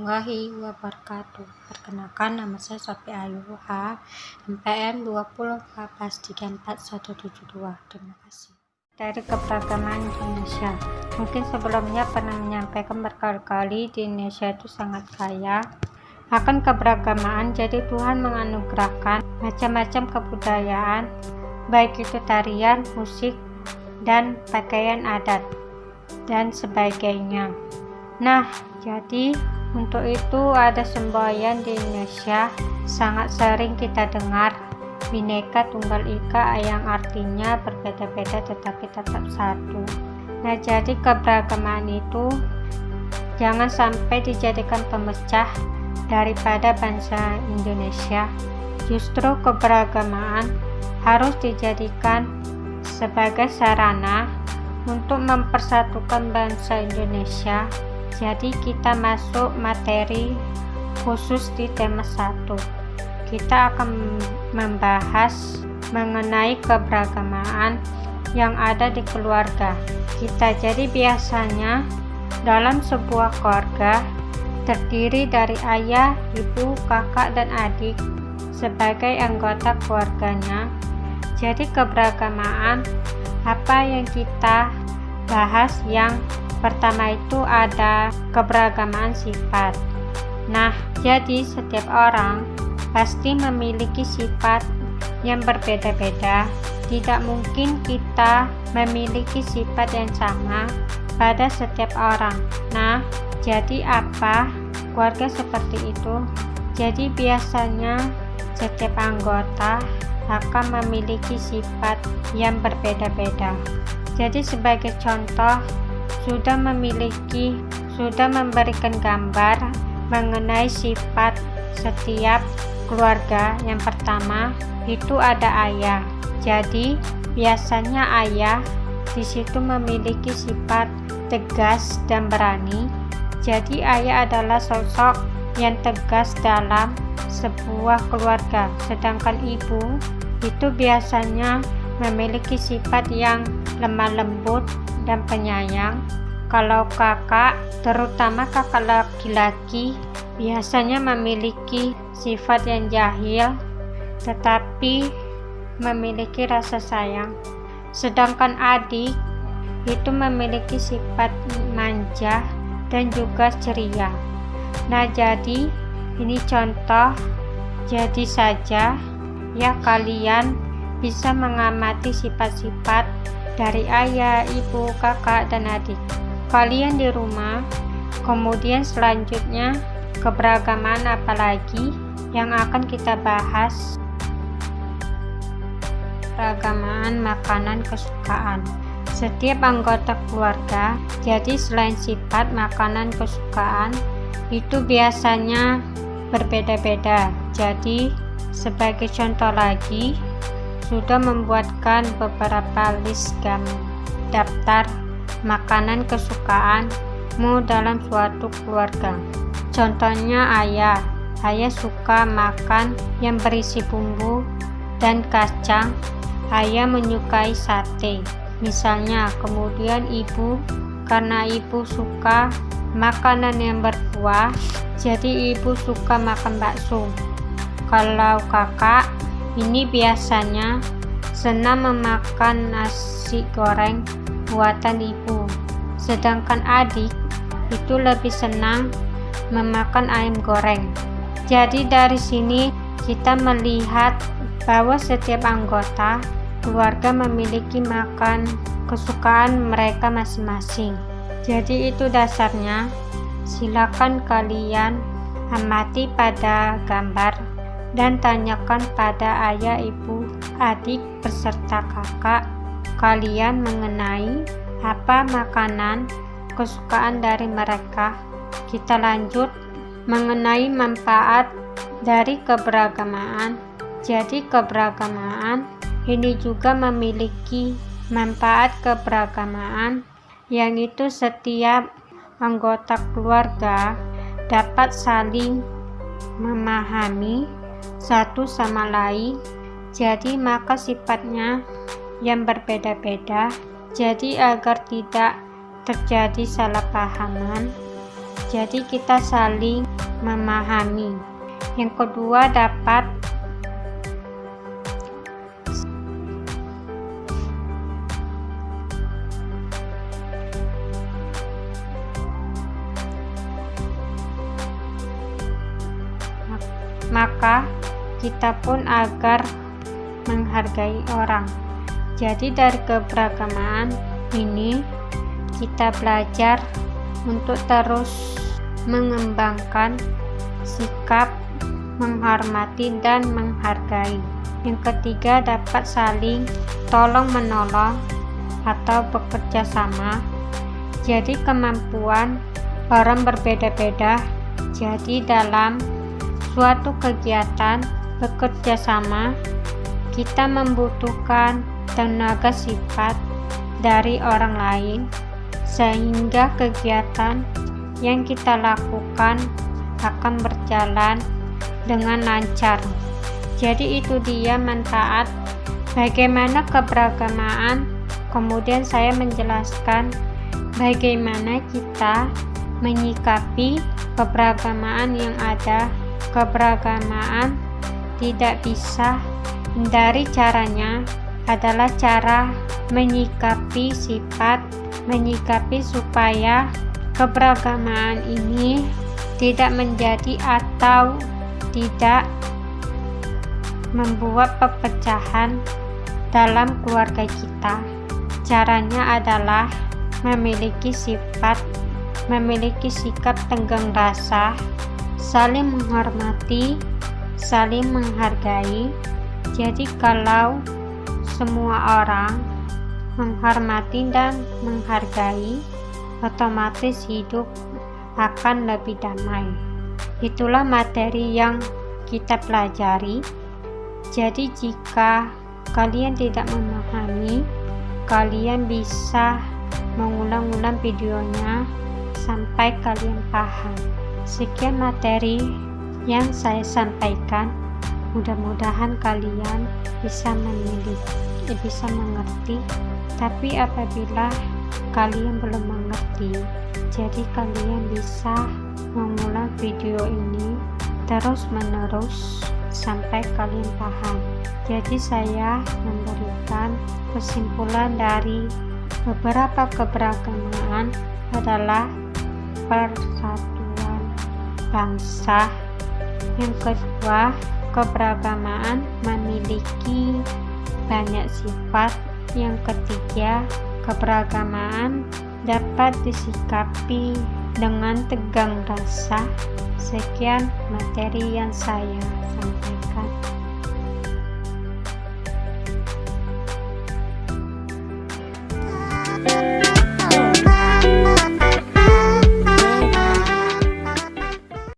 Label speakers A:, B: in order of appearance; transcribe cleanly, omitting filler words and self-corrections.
A: warahmatullahi wabarakatuh. Perkenalkan, nama saya Sofi Ayu H, MPN 2014344172. Terima kasih. Dari keberagaman Indonesia. Mungkin sebelumnya pernah menyampaikan berkali-kali di Indonesia itu sangat kaya akan keberagamaan. Jadi Tuhan menganugerahkan macam-macam kebudayaan, baik itu tarian, musik, dan pakaian adat dan sebagainya. Nah, jadi untuk itu ada semboyan di Indonesia sangat sering kita dengar, Bhinneka Tunggal Ika, yang artinya berbeda-beda tetapi tetap satu. Nah, jadi keberagaman itu jangan sampai dijadikan pemecah daripada bangsa Indonesia. Justru keberagaman harus dijadikan sebagai sarana untuk mempersatukan bangsa Indonesia. Jadi kita masuk materi khusus di tema 1. Kita akan membahas mengenai keberagaman yang ada di keluarga kita. Jadi biasanya dalam sebuah keluarga terdiri dari ayah, ibu, kakak, dan adik sebagai anggota keluarganya. Jadi keberagaman apa yang kita bahas, yang pertama itu ada keberagaman sifat. Nah, jadi setiap orang pasti memiliki sifat yang berbeda-beda. Tidak mungkin kita memiliki sifat yang sama pada setiap orang. Nah, jadi apa keluarga seperti itu? Jadi biasanya setiap anggota akan memiliki sifat yang berbeda-beda. Jadi sebagai contoh, sudah memberikan gambar mengenai sifat setiap keluarga. Yang pertama itu ada ayah. Jadi biasanya ayah di situ memiliki sifat tegas dan berani. Jadi ayah adalah sosok yang tegas dalam sebuah keluarga. Sedangkan ibu itu biasanya memiliki sifat yang lemah lembut dan penyayang. Kalau kakak, terutama kakak laki-laki, biasanya memiliki sifat yang jahil tetapi memiliki rasa sayang. Sedangkan adik itu memiliki sifat manja dan juga ceria. Nah, jadi ini contoh. Jadi saja ya, kalian bisa mengamati sifat-sifat dari ayah, ibu, kakak, dan adik kalian di rumah. Kemudian selanjutnya keberagaman apalagi yang akan kita bahas? Keberagaman makanan kesukaan setiap anggota keluarga. Jadi selain sifat makanan kesukaan itu biasanya berbeda-beda. Jadi sebagai contoh lagi, sudah membuatkan beberapa list daftar makanan kesukaanmu dalam suatu keluarga. Contohnya ayah suka makan yang berisi bumbu dan kacang. Ayah menyukai sate misalnya. Kemudian ibu, karena ibu suka makanan yang berkuah, jadi ibu suka makan bakso. Kalau kakak ini biasanya senang memakan nasi goreng buatan ibu. Sedangkan adik itu lebih senang memakan ayam goreng. Jadi dari sini kita melihat bahwa setiap anggota keluarga memiliki makan kesukaan mereka masing-masing. Jadi itu dasarnya. Silakan kalian amati pada gambar dan tanyakan pada ayah, ibu, adik, beserta kakak kalian mengenai apa makanan kesukaan dari mereka. Kita lanjut mengenai manfaat dari keberagaman. Jadi keberagaman ini juga memiliki manfaat keberagaman, yang itu setiap anggota keluarga dapat saling memahami satu sama lain. Jadi maka sifatnya yang berbeda-beda. Jadi agar tidak terjadi salah pahaman, jadi kita saling memahami. Yang kedua, dapat maka kita pun agar menghargai orang. Jadi dari keberagaman ini kita belajar untuk terus mengembangkan sikap menghormati dan menghargai. Yang ketiga, dapat saling tolong menolong atau bekerja sama. Jadi kemampuan orang berbeda-beda, jadi dalam suatu kegiatan bekerja sama kita membutuhkan tenaga sifat dari orang lain sehingga kegiatan yang kita lakukan akan berjalan dengan lancar. Jadi itu dia manfaat bagaimana keberagaman. Kemudian saya menjelaskan bagaimana kita menyikapi keberagaman yang ada. Keberagaman tidak bisa dari caranya adalah cara menyikapi supaya keberagaman ini tidak menjadi atau tidak membuat perpecahan dalam keluarga kita. Caranya adalah memiliki sikap tenggang rasa, saling menghormati, saling menghargai. Jadi kalau semua orang menghormati dan menghargai, otomatis hidup akan lebih damai. Itulah materi yang kita pelajari. Jadi jika kalian tidak memahami, kalian bisa mengulang-ulang videonya sampai kalian paham. Sekian materi yang saya sampaikan, mudah-mudahan kalian bisa mengerti. Tapi apabila kalian belum mengerti, jadi kalian bisa mengulang video ini terus-menerus sampai kalian paham. Jadi saya memberikan kesimpulan dari beberapa keberagaman adalah persatuan bangsa. Yang kedua, keberagaman memiliki banyak sifat. Yang ketiga, keberagaman dapat disikapi dengan tegang rasa. Sekian materi yang saya sampaikan.